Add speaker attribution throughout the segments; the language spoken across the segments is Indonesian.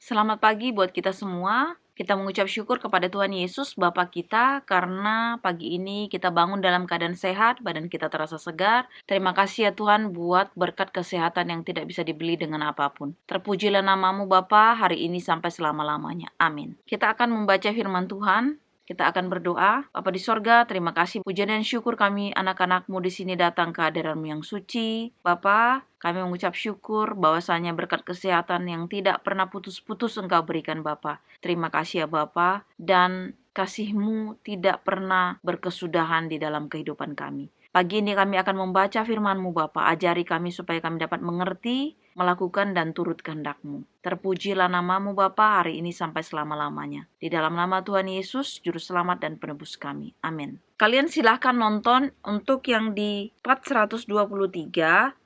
Speaker 1: Selamat pagi buat kita semua. Kita mengucap syukur kepada Tuhan Yesus, Bapa kita, karena pagi ini kita bangun dalam keadaan sehat, badan kita terasa segar. Terima kasih ya Tuhan buat berkat kesehatan yang tidak bisa dibeli dengan apapun. Terpujilah namamu Bapa hari ini sampai selama-lamanya. Amin. Kita akan membaca firman Tuhan. Kita akan berdoa. Bapa di sorga, terima kasih. Pujian dan syukur kami anak-anakmu di sini datang ke hadiratmu yang suci. Bapa, kami mengucap syukur bahwasanya berkat kesehatan yang tidak pernah putus-putus Engkau berikan Bapa. Terima kasih ya Bapa, dan kasih-Mu tidak pernah berkesudahan di dalam kehidupan kami. Pagi ini kami akan membaca firman-Mu Bapa. Ajari kami supaya kami dapat mengerti, melakukan dan turut kehendak-Mu. Terpujilah namamu Bapa hari ini sampai selama-lamanya. Di dalam nama Tuhan Yesus, Juru Selamat dan Penebus kami. Amin. Kalian silahkan nonton untuk yang di part 123,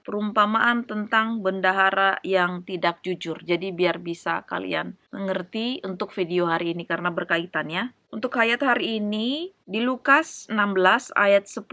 Speaker 1: perumpamaan tentang bendahara yang tidak jujur. Jadi biar bisa kalian mengerti untuk video hari ini karena berkaitan ya. Untuk ayat hari ini di Lukas 16 ayat 10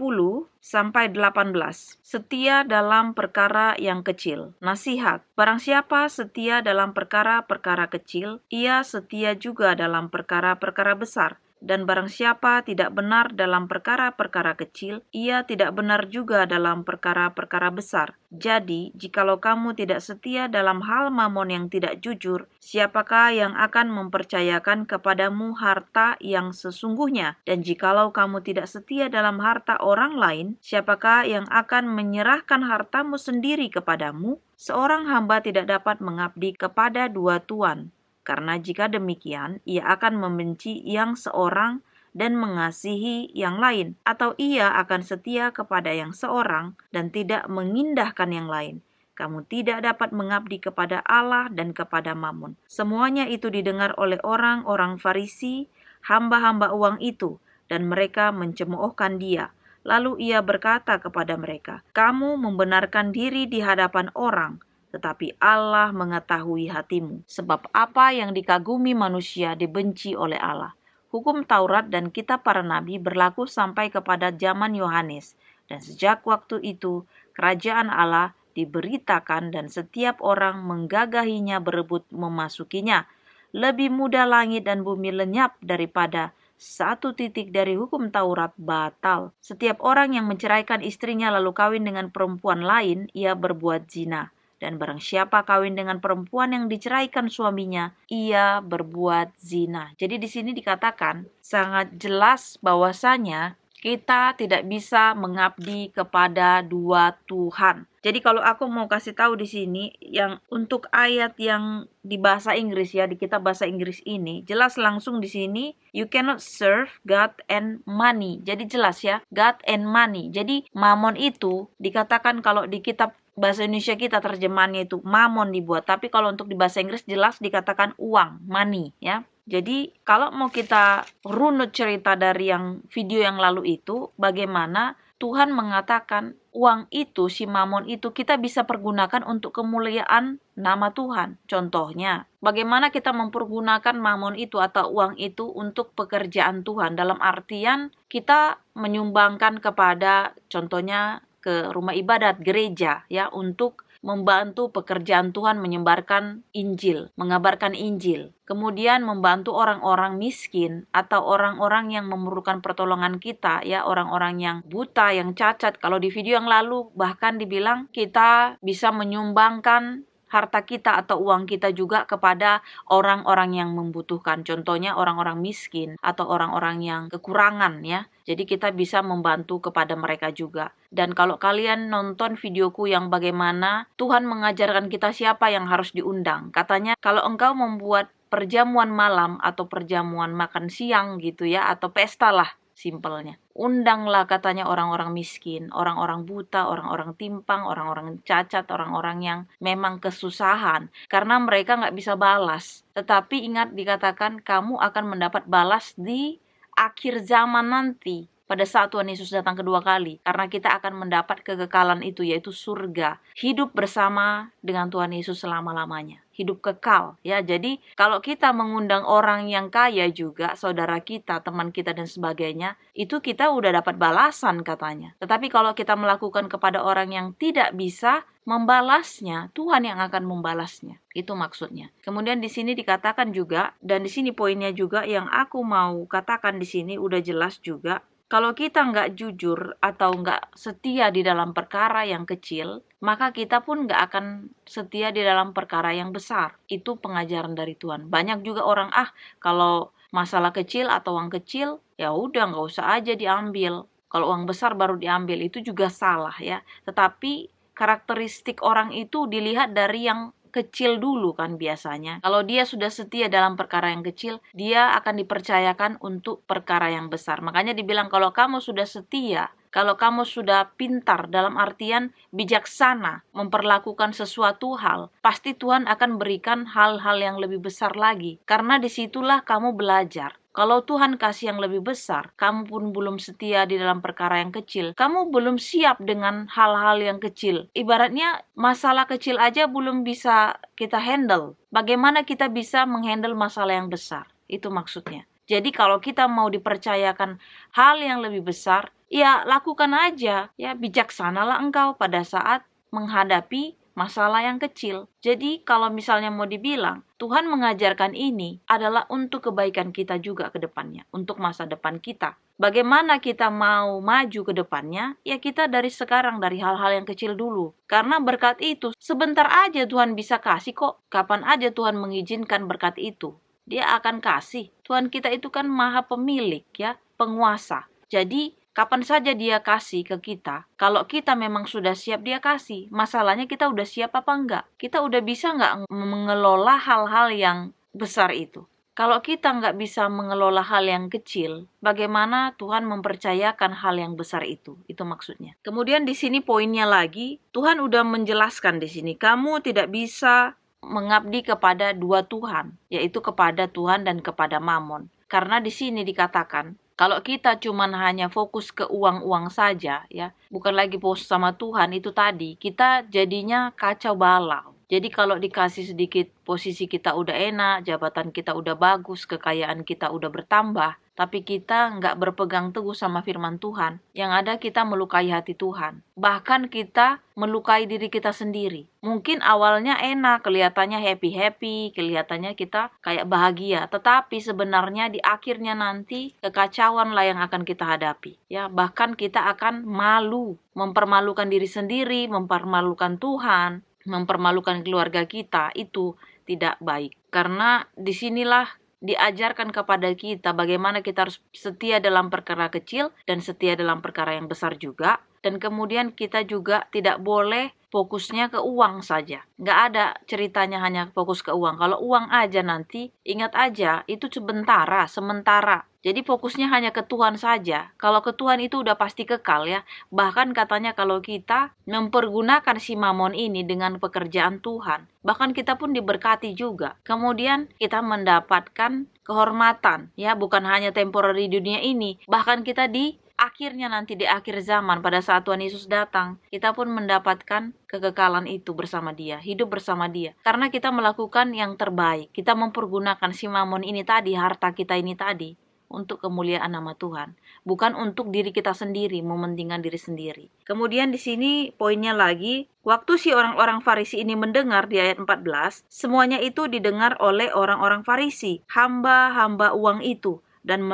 Speaker 1: sampai 18. Setia dalam perkara yang kecil. Nasihat. Barang siapa setia dalam perkara-perkara kecil, ia setia juga dalam perkara-perkara besar. Dan barang siapa tidak benar dalam perkara-perkara kecil, ia tidak benar juga dalam perkara-perkara besar. Jadi, jikalau kamu tidak setia dalam hal mamon yang tidak jujur, siapakah yang akan mempercayakan kepadamu harta yang sesungguhnya? Dan jikalau kamu tidak setia dalam harta orang lain, siapakah yang akan menyerahkan hartamu sendiri kepadamu? Seorang hamba tidak dapat mengabdi kepada dua tuan. Karena jika demikian, ia akan membenci yang seorang dan mengasihi yang lain, atau ia akan setia kepada yang seorang dan tidak mengindahkan yang lain. Kamu tidak dapat mengabdi kepada Allah dan kepada Mammon. Semuanya itu didengar oleh orang-orang Farisi, hamba-hamba uang itu, dan mereka mencemoohkan dia. Lalu ia berkata kepada mereka, "Kamu membenarkan diri di hadapan orang, tetapi Allah mengetahui hatimu. Sebab apa yang dikagumi manusia dibenci oleh Allah." Hukum Taurat dan kitab para nabi berlaku sampai kepada zaman Yohanes. Dan sejak waktu itu, kerajaan Allah diberitakan dan setiap orang menggagahinya berebut memasukinya. Lebih mudah langit dan bumi lenyap daripada satu titik dari hukum Taurat batal. Setiap orang yang menceraikan istrinya lalu kawin dengan perempuan lain, ia berbuat zina. Dan barang siapa kawin dengan perempuan yang diceraikan suaminya, ia berbuat zina. Jadi di sini dikatakan sangat jelas bahwasanya kita tidak bisa mengabdi kepada dua Tuhan. Jadi kalau aku mau kasih tahu di sini yang untuk ayat yang di bahasa Inggris ya, di kitab bahasa Inggris ini, jelas langsung di sini, you cannot serve God and money. Jadi jelas ya, God and money. Jadi mamon itu dikatakan kalau di kitab bahasa Indonesia kita terjemahannya itu mamon dibuat, tapi kalau untuk di bahasa Inggris jelas dikatakan uang, money ya. Jadi kalau mau kita runut cerita dari yang video yang lalu itu, bagaimana Tuhan mengatakan uang itu, si mamon itu kita bisa pergunakan untuk kemuliaan nama Tuhan. Contohnya, bagaimana kita mempergunakan mamon itu atau uang itu untuk pekerjaan Tuhan. Dalam artian kita menyumbangkan kepada contohnya ke rumah ibadat, gereja ya, untuk membantu pekerjaan Tuhan menyebarkan Injil, mengabarkan Injil. Kemudian membantu orang-orang miskin atau orang-orang yang memerlukan pertolongan kita ya, orang-orang yang buta, yang cacat. Kalau di video yang lalu bahkan dibilang kita bisa menyumbangkan harta kita atau uang kita juga kepada orang-orang yang membutuhkan. Contohnya orang-orang miskin atau orang-orang yang kekurangan ya. Jadi kita bisa membantu kepada mereka juga. Dan kalau kalian nonton videoku yang bagaimana Tuhan mengajarkan kita siapa yang harus diundang. Katanya kalau engkau membuat perjamuan malam atau perjamuan makan siang gitu ya, atau pesta lah simpelnya. Undanglah katanya orang-orang miskin, orang-orang buta, orang-orang timpang, orang-orang cacat, orang-orang yang memang kesusahan. Karena mereka nggak bisa balas. Tetapi ingat dikatakan kamu akan mendapat balas di akhir zaman nanti. Pada saat Tuhan Yesus datang kedua kali. Karena kita akan mendapat kekekalan itu, yaitu surga. Hidup bersama dengan Tuhan Yesus selama-lamanya. hidup kekal ya. Jadi kalau kita mengundang orang yang kaya juga, saudara kita, teman kita dan sebagainya, itu kita udah dapat balasan katanya. Tetapi kalau kita melakukan kepada orang yang tidak bisa membalasnya, Tuhan yang akan membalasnya. Itu maksudnya. Kemudian di sini dikatakan juga, dan di sini poinnya juga yang aku mau katakan di sini udah jelas juga. Kalau kita nggak jujur atau nggak setia di dalam perkara yang kecil, maka kita pun nggak akan setia di dalam perkara yang besar. Itu pengajaran dari Tuhan. Banyak juga orang, kalau masalah kecil atau uang kecil, ya udah nggak usah aja diambil. Kalau uang besar baru diambil, itu juga salah ya. Tetapi karakteristik orang itu dilihat dari yang kecil dulu kan biasanya. Kalau dia sudah setia dalam perkara yang kecil, dia akan dipercayakan untuk perkara yang besar. Makanya dibilang kalau kamu sudah setia, kalau kamu sudah pintar dalam artian bijaksana memperlakukan sesuatu hal, pasti Tuhan akan berikan hal-hal yang lebih besar lagi. Karena disitulah kamu belajar. Kalau Tuhan kasih yang lebih besar, kamu pun belum setia di dalam perkara yang kecil. Kamu belum siap dengan hal-hal yang kecil. Ibaratnya masalah kecil aja belum bisa kita handle. Bagaimana kita bisa menghandle masalah yang besar? Itu maksudnya. Jadi kalau kita mau dipercayakan hal yang lebih besar, ya lakukan aja. Ya bijaksanalah engkau pada saat menghadapi masalah yang kecil. Jadi kalau misalnya mau dibilang, Tuhan mengajarkan ini adalah untuk kebaikan kita juga ke depannya, untuk masa depan kita. Bagaimana kita mau maju ke depannya? Ya kita dari sekarang, dari hal-hal yang kecil dulu. Karena berkat itu sebentar aja Tuhan bisa kasih kok. Kapan aja Tuhan mengizinkan berkat itu, Dia akan kasih. Tuhan kita itu kan maha pemilik ya, penguasa. Jadi kapan saja Dia kasih ke kita, kalau kita memang sudah siap Dia kasih. Masalahnya kita udah siap apa enggak? Kita udah bisa enggak mengelola hal-hal yang besar itu? Kalau kita nggak bisa mengelola hal yang kecil, bagaimana Tuhan mempercayakan hal yang besar itu? Itu maksudnya. Kemudian di sini poinnya lagi, Tuhan udah menjelaskan di sini, kamu tidak bisa mengabdi kepada dua Tuhan, yaitu kepada Tuhan dan kepada Mamon. Karena di sini dikatakan, kalau kita cuman hanya fokus ke uang-uang saja, ya, bukan lagi fokus sama Tuhan, itu tadi, kita jadinya kacau balau. Jadi kalau dikasih sedikit, posisi kita udah enak, jabatan kita udah bagus, kekayaan kita udah bertambah, tapi kita nggak berpegang teguh sama firman Tuhan, yang ada kita melukai hati Tuhan. Bahkan kita melukai diri kita sendiri. Mungkin awalnya enak, kelihatannya happy-happy, kelihatannya kita kayak bahagia, tetapi sebenarnya di akhirnya nanti kekacauan lah yang akan kita hadapi. Ya, bahkan kita akan malu, mempermalukan diri sendiri, mempermalukan Tuhan, mempermalukan keluarga kita. Itu tidak baik. Karena disinilah diajarkan kepada kita bagaimana kita harus setia dalam perkara kecil dan setia dalam perkara yang besar juga. Dan kemudian kita juga tidak boleh fokusnya ke uang saja. Nggak ada ceritanya hanya fokus ke uang. Kalau uang aja nanti, ingat aja, itu sementara. Jadi fokusnya hanya ke Tuhan saja. Kalau ke Tuhan itu udah pasti kekal ya. Bahkan katanya kalau kita mempergunakan si mamon ini dengan pekerjaan Tuhan, bahkan kita pun diberkati juga. Kemudian kita mendapatkan kehormatan ya, bukan hanya temporary di dunia ini, bahkan kita akhirnya nanti di akhir zaman pada saat Tuhan Yesus datang, kita pun mendapatkan kekekalan itu bersama Dia, hidup bersama Dia. Karena kita melakukan yang terbaik, kita mempergunakan si mamon ini tadi, harta kita ini tadi, untuk kemuliaan nama Tuhan, bukan untuk diri kita sendiri, mementingkan diri sendiri. Kemudian di sini poinnya lagi, waktu si orang-orang Farisi ini mendengar di ayat 14, semuanya itu didengar oleh orang-orang Farisi, hamba-hamba uang itu, dan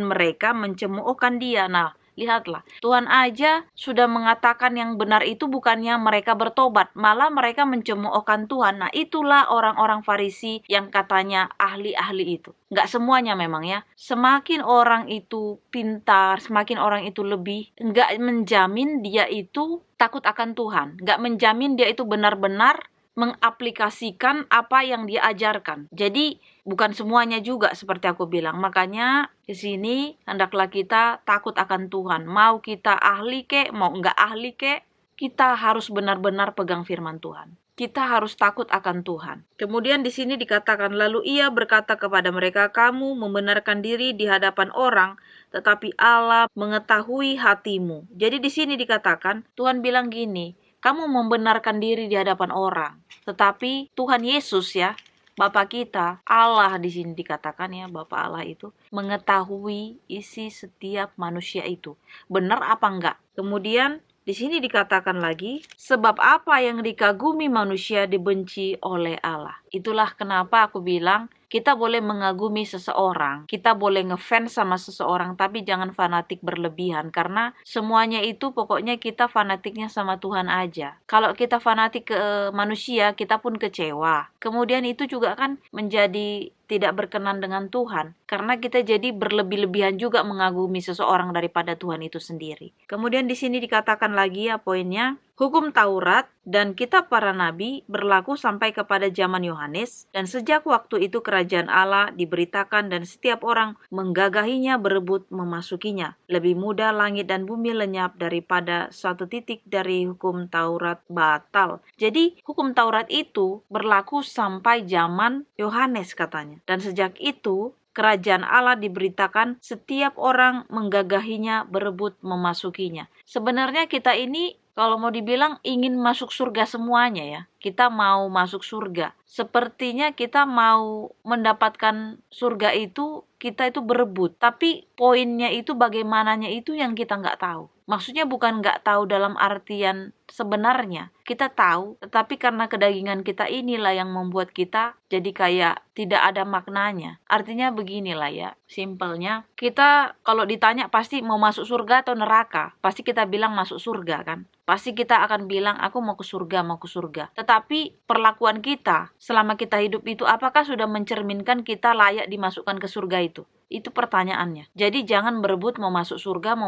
Speaker 1: mereka mencemoohkan Dia. Nah, lihatlah, Tuhan aja sudah mengatakan yang benar itu bukannya mereka bertobat, malah mereka mencemoohkan Tuhan. Nah, itulah orang-orang Farisi yang katanya ahli-ahli itu. Nggak semuanya memang ya. Semakin orang itu pintar, semakin orang itu lebih, nggak menjamin dia itu takut akan Tuhan. Nggak menjamin dia itu benar-benar mengaplikasikan apa yang dia ajarkan. Jadi bukan semuanya juga seperti aku bilang. Makanya di sini hendaklah kita takut akan Tuhan. Mau kita ahli kek, mau enggak ahli kek, kita harus benar-benar pegang firman Tuhan. Kita harus takut akan Tuhan. Kemudian di sini dikatakan, lalu Ia berkata kepada mereka, kamu membenarkan diri di hadapan orang, tetapi Allah mengetahui hatimu. Jadi di sini dikatakan, Tuhan bilang gini, kamu membenarkan diri di hadapan orang. Tetapi Tuhan Yesus ya, Bapa kita, Allah di sini dikatakan ya, Bapa Allah itu mengetahui isi setiap manusia itu. Benar apa enggak? Kemudian di sini dikatakan lagi, sebab apa yang dikagumi manusia dibenci oleh Allah. Itulah kenapa aku bilang, kita boleh mengagumi seseorang, kita boleh ngefans sama seseorang, tapi jangan fanatik berlebihan, karena semuanya itu pokoknya kita fanatiknya sama Tuhan aja. Kalau kita fanatik ke manusia, kita pun kecewa. Kemudian itu juga kan menjadi tidak berkenan dengan Tuhan, karena kita jadi berlebih-lebihan juga mengagumi seseorang daripada Tuhan itu sendiri. Kemudian di sini dikatakan lagi ya poinnya, hukum Taurat dan kitab para nabi berlaku sampai kepada zaman Yohanes, dan sejak waktu itu kerajaan Allah diberitakan dan setiap orang menggagahinya berebut memasukinya. Lebih mudah langit dan bumi lenyap daripada suatu titik dari hukum Taurat batal. Jadi hukum Taurat itu berlaku sampai zaman Yohanes katanya. Dan sejak itu kerajaan Allah diberitakan, setiap orang menggagahinya berebut memasukinya. Sebenarnya kita ini kalau mau dibilang ingin masuk surga semuanya ya. Kita mau masuk surga. Sepertinya kita mau mendapatkan surga itu, kita itu berebut. Tapi poinnya itu bagaimananya itu yang kita nggak tahu. Maksudnya bukan nggak tahu dalam artian sebenarnya. Kita tahu, tetapi karena kedagingan kita inilah yang membuat kita jadi kayak tidak ada maknanya. Artinya beginilah ya, simpelnya. Kita kalau ditanya pasti mau masuk surga atau neraka, pasti kita bilang masuk surga kan. Pasti kita akan bilang aku mau ke surga, mau ke surga. Tetapi perlakuan kita selama kita hidup itu apakah sudah mencerminkan kita layak dimasukkan ke surga itu? Itu pertanyaannya. Jadi jangan berebut mau masuk surga,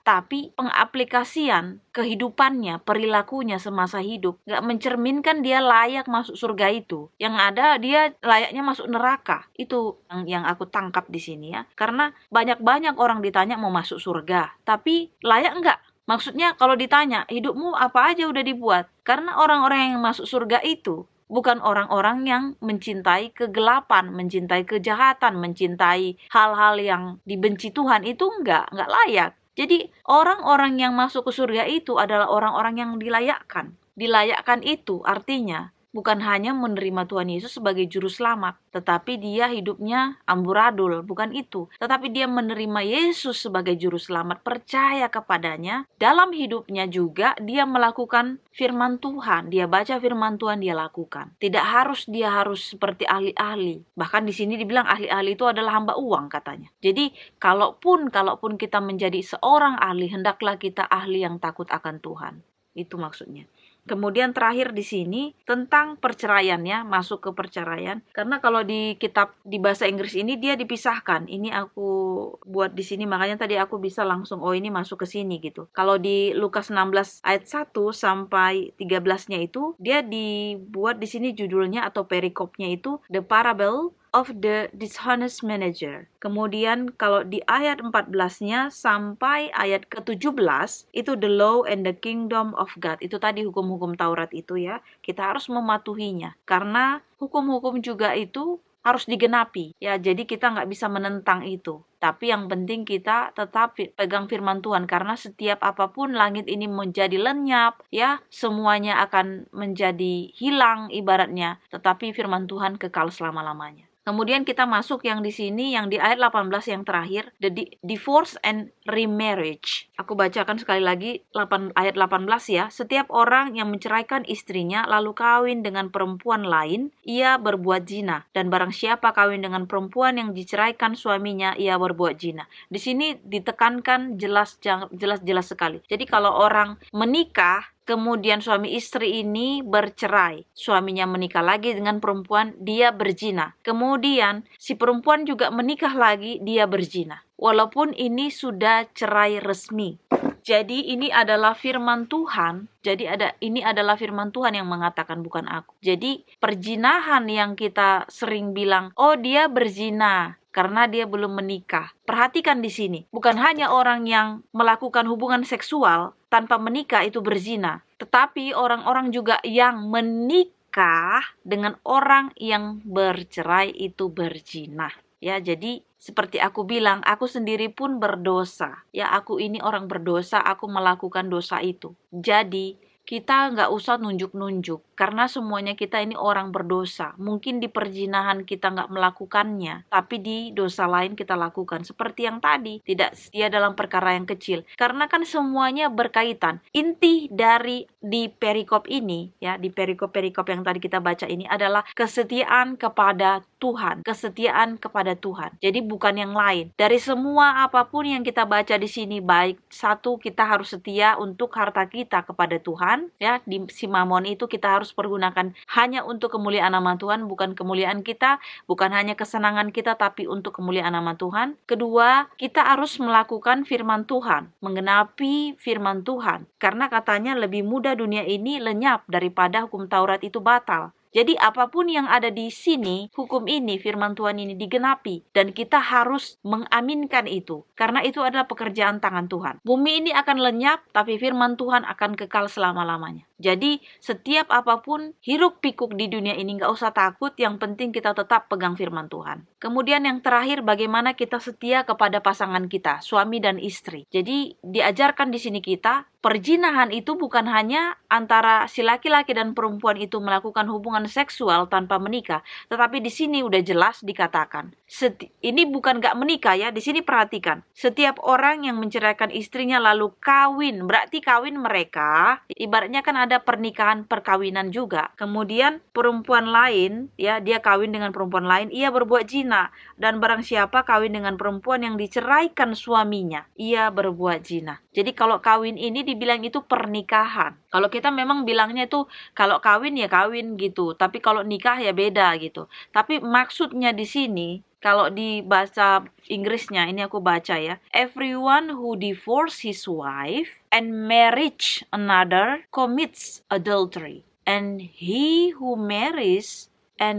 Speaker 1: tapi pengaplikasian kehidupannya, perilakunya semasa hidup gak mencerminkan dia layak masuk surga itu. Yang ada dia layaknya masuk neraka. Itu yang aku tangkap di sini ya. Karena banyak-banyak orang ditanya mau masuk surga, tapi layak enggak? Maksudnya kalau ditanya, hidupmu apa aja udah dibuat? Karena orang-orang yang masuk surga itu bukan orang-orang yang mencintai kegelapan, mencintai kejahatan, mencintai hal-hal yang dibenci Tuhan, itu enggak layak. Jadi orang-orang yang masuk ke surga itu adalah orang-orang yang dilayakkan. Dilayakkan itu artinya bukan hanya menerima Tuhan Yesus sebagai juru selamat, tetapi dia hidupnya amburadul, bukan itu. Tetapi dia menerima Yesus sebagai juru selamat, percaya kepadanya. Dalam hidupnya juga dia melakukan firman Tuhan, dia baca firman Tuhan, dia lakukan. Tidak harus dia harus seperti ahli-ahli. Bahkan di sini dibilang ahli-ahli itu adalah hamba uang katanya. Jadi kalaupun kita menjadi seorang ahli, hendaklah kita ahli yang takut akan Tuhan. Itu maksudnya. Kemudian terakhir di sini tentang perceraian ya, masuk ke perceraian. Karena kalau di kitab di bahasa Inggris ini dia dipisahkan. Ini aku buat di sini, makanya tadi aku bisa langsung ini masuk ke sini gitu. Kalau di Lukas 16 ayat 1 sampai 13-nya itu dia dibuat di sini judulnya atau perikopnya itu The Parable of the Dishonest Manager. Kemudian kalau di ayat 14-nya sampai ayat ke-17 itu the law and the kingdom of God. Itu tadi hukum-hukum Taurat itu ya. Kita harus mematuhinya. Karena hukum-hukum juga itu harus digenapi. Ya, jadi kita nggak bisa menentang itu. Tapi yang penting kita tetap pegang firman Tuhan. Karena setiap apapun langit ini menjadi lenyap. Ya, semuanya akan menjadi hilang ibaratnya. Tetapi firman Tuhan kekal selama-lamanya. Kemudian kita masuk yang di sini, yang di ayat 18 yang terakhir, the divorce and remarriage. Aku bacakan sekali lagi ayat 18 ya. Setiap orang yang menceraikan istrinya lalu kawin dengan perempuan lain, ia berbuat zina. Dan barang siapa kawin dengan perempuan yang diceraikan suaminya, ia berbuat zina. Di sini ditekankan jelas sekali. Jadi kalau orang menikah, kemudian suami istri ini bercerai. Suaminya menikah lagi dengan perempuan, dia berzina. Kemudian si perempuan juga menikah lagi, dia berzina. Walaupun ini sudah cerai resmi. Jadi ini adalah firman Tuhan. Ini adalah firman Tuhan yang mengatakan, bukan aku. Jadi perzinahan yang kita sering bilang, oh dia berzina karena dia belum menikah. Perhatikan di sini, bukan hanya orang yang melakukan hubungan seksual tanpa menikah itu berzina, tetapi orang-orang juga yang menikah dengan orang yang bercerai itu berzina. Ya, jadi seperti aku bilang, aku sendiri pun berdosa. Ya, aku ini orang berdosa, aku melakukan dosa itu. Jadi, kita nggak usah nunjuk-nunjuk, karena semuanya kita ini orang berdosa. Mungkin di perzinahan kita nggak melakukannya, tapi di dosa lain kita lakukan. Seperti yang tadi, tidak setia dalam perkara yang kecil. Karena kan semuanya berkaitan. Inti dari di perikop ini, ya, di perikop-perikop yang tadi kita baca ini adalah kesetiaan kepada Tuhan, kesetiaan kepada Tuhan. Jadi bukan yang lain. Dari semua apapun yang kita baca di sini, baik satu, kita harus setia untuk harta kita kepada Tuhan, ya. Di si Mamon itu kita harus pergunakan hanya untuk kemuliaan nama Tuhan, bukan kemuliaan kita, bukan hanya kesenangan kita, tapi untuk kemuliaan nama Tuhan. Kedua, kita harus melakukan firman Tuhan, menggenapi firman Tuhan, karena katanya lebih mudah dunia ini lenyap daripada hukum Taurat itu batal. Jadi apapun yang ada di sini, hukum ini, firman Tuhan ini digenapi. Dan kita harus mengaminkan itu. Karena itu adalah pekerjaan tangan Tuhan. Bumi ini akan lenyap, tapi firman Tuhan akan kekal selama-lamanya. Jadi setiap apapun, hiruk pikuk di dunia ini gak usah takut. Yang penting kita tetap pegang firman Tuhan. Kemudian yang terakhir, bagaimana kita setia kepada pasangan kita, suami dan istri. Jadi diajarkan di sini kita, perzinahan itu bukan hanya antara si laki-laki dan perempuan itu melakukan hubungan seksual tanpa menikah, tetapi di sini udah jelas dikatakan. Ini bukan gak menikah ya, di sini perhatikan. Setiap orang yang menceraikan istrinya lalu kawin, berarti kawin mereka, ibaratnya kan ada pernikahan perkawinan juga. Kemudian perempuan lain, ya, dia kawin dengan perempuan lain, ia berbuat zina. Dan barang siapa kawin dengan perempuan yang diceraikan suaminya, ia berbuat zina. Jadi kalau kawin ini dibilang itu pernikahan. Kalau kita memang bilangnya itu kalau kawin ya kawin gitu, tapi kalau nikah ya beda gitu. Tapi maksudnya di sini, kalau di bahasa Inggrisnya, ini aku baca ya. Everyone who divorce his wife and marries another commits adultery. And he who marries a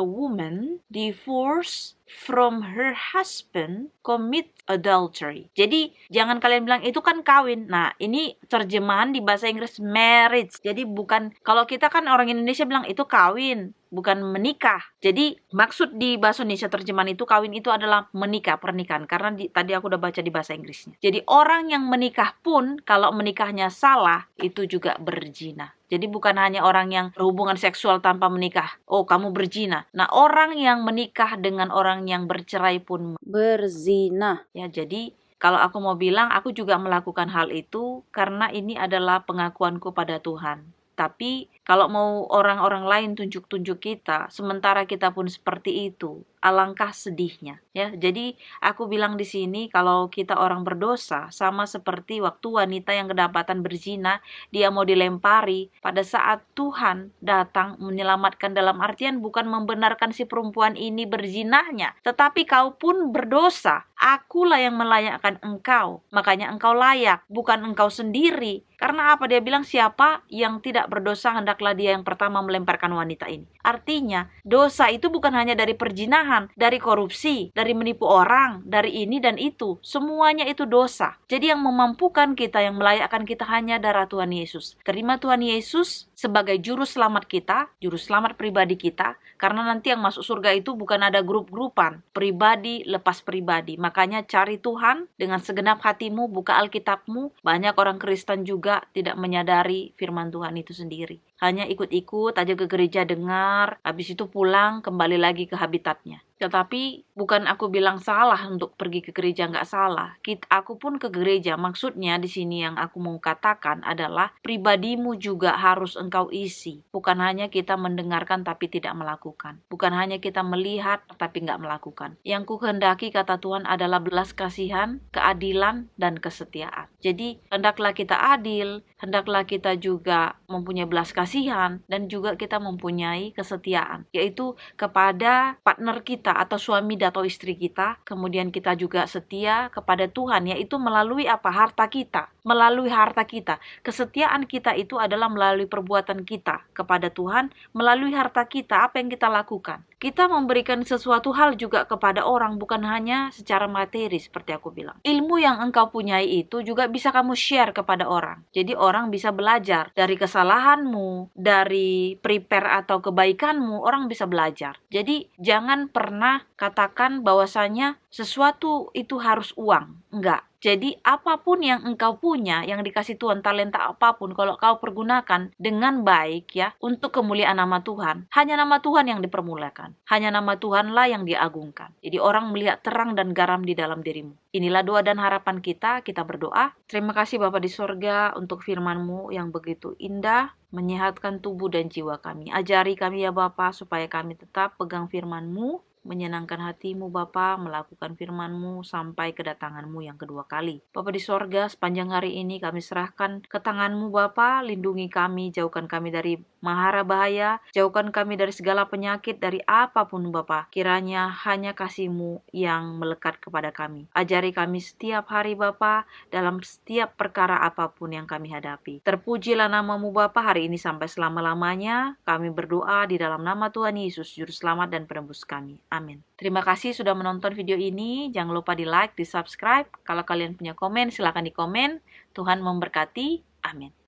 Speaker 1: woman divorced from her husband commit adultery. Jadi jangan kalian bilang itu kan kawin. Nah, ini terjemahan di bahasa Inggris marriage. Jadi bukan, kalau kita kan orang Indonesia bilang itu kawin, bukan menikah. Jadi maksud di bahasa Indonesia terjemahan itu kawin itu adalah menikah, pernikahan. Karena tadi aku udah baca di bahasa Inggrisnya. Jadi orang yang menikah pun kalau menikahnya salah itu juga berzina. Jadi bukan hanya orang yang berhubungan seksual tanpa menikah. Oh, kamu berzina. Nah, orang yang menikah dengan orang yang bercerai pun berzina. Ya, jadi kalau aku mau bilang, aku juga melakukan hal itu karena ini adalah pengakuanku pada Tuhan. Tapi kalau mau orang-orang lain tunjuk-tunjuk kita, sementara kita pun seperti itu, alangkah sedihnya. Ya, jadi aku bilang di sini kalau kita orang berdosa, sama seperti waktu wanita yang kedapatan berzina, dia mau dilempari. Pada saat Tuhan datang menyelamatkan, dalam artian bukan membenarkan si perempuan ini berzinahnya, tetapi kau pun berdosa. Akulah yang melayakkan engkau, makanya engkau layak, bukan engkau sendiri. Karena apa? Dia bilang siapa yang tidak berdosa hendaklah dia yang pertama melemparkan wanita ini. Artinya dosa itu bukan hanya dari perzinahan, dari korupsi, dari menipu orang, dari ini dan itu. Semuanya itu dosa. Jadi yang memampukan kita, yang melayakkan kita hanya darah Tuhan Yesus. Terima Tuhan Yesus sebagai juru selamat kita, juru selamat pribadi kita. Karena nanti yang masuk surga itu bukan ada grup-grupan, pribadi lepas pribadi. Makanya cari Tuhan dengan segenap hatimu, buka Alkitabmu. Banyak orang Kristen juga tidak menyadari firman Tuhan itu sendiri. Hanya ikut-ikut aja ke gereja dengar, habis itu pulang kembali lagi ke habitatnya. Tetapi bukan aku bilang salah untuk pergi ke gereja, nggak salah. Aku pun ke gereja, maksudnya di sini yang aku mau katakan adalah pribadimu juga harus engkau isi. Bukan hanya kita mendengarkan tapi tidak melakukan. Bukan hanya kita melihat tapi nggak melakukan. Yang kuhendaki kata Tuhan adalah belas kasihan, keadilan, dan kesetiaan. Jadi hendaklah kita adil, hendaklah kita juga mempunyai belas kasihan, dan juga kita mempunyai kesetiaan, yaitu kepada partner kita atau suami atau istri kita. Kemudian kita juga setia kepada Tuhan, yaitu melalui apa? Harta kita. Melalui harta kita. Kesetiaan kita itu adalah melalui perbuatan kita kepada Tuhan, melalui harta kita, apa yang kita lakukan. Kita memberikan sesuatu hal juga kepada orang, bukan hanya secara materi seperti aku bilang. Ilmu yang engkau punyai itu juga bisa kamu share kepada orang. Jadi orang bisa belajar dari kesalahanmu, dari prepare atau kebaikanmu, orang bisa belajar. Jadi jangan pernah katakan bahwasanya sesuatu itu harus uang. Enggak. Jadi apapun yang engkau punya, yang dikasih Tuhan, talenta apapun, kalau kau pergunakan dengan baik ya, untuk kemuliaan nama Tuhan, hanya nama Tuhan yang dipermulakan. Hanya nama Tuhanlah yang diagungkan. Jadi orang melihat terang dan garam di dalam dirimu. Inilah doa dan harapan kita berdoa. Terima kasih Bapa di sorga untuk firman-Mu yang begitu indah, menyehatkan tubuh dan jiwa kami. Ajari kami ya Bapa, supaya kami tetap pegang firman-Mu, menyenangkan hatimu Bapa, melakukan firman-Mu sampai kedatangan-Mu yang kedua kali. Bapa di sorga, sepanjang hari ini kami serahkan ke tangan-Mu Bapa, lindungi kami, jauhkan kami dari mahara bahaya, jauhkan kami dari segala penyakit, dari apapun Bapa. Kiranya hanya kasih-Mu yang melekat kepada kami. Ajari kami setiap hari Bapa, dalam setiap perkara apapun yang kami hadapi. Terpujilah nama-Mu Bapa hari ini sampai selama-lamanya. Kami berdoa di dalam nama Tuhan Yesus, Juru Selamat dan Penebus kami. Amin. Terima kasih sudah menonton video ini. Jangan lupa di like, di subscribe. Kalau kalian punya komen, silakan di komen. Tuhan memberkati. Amin.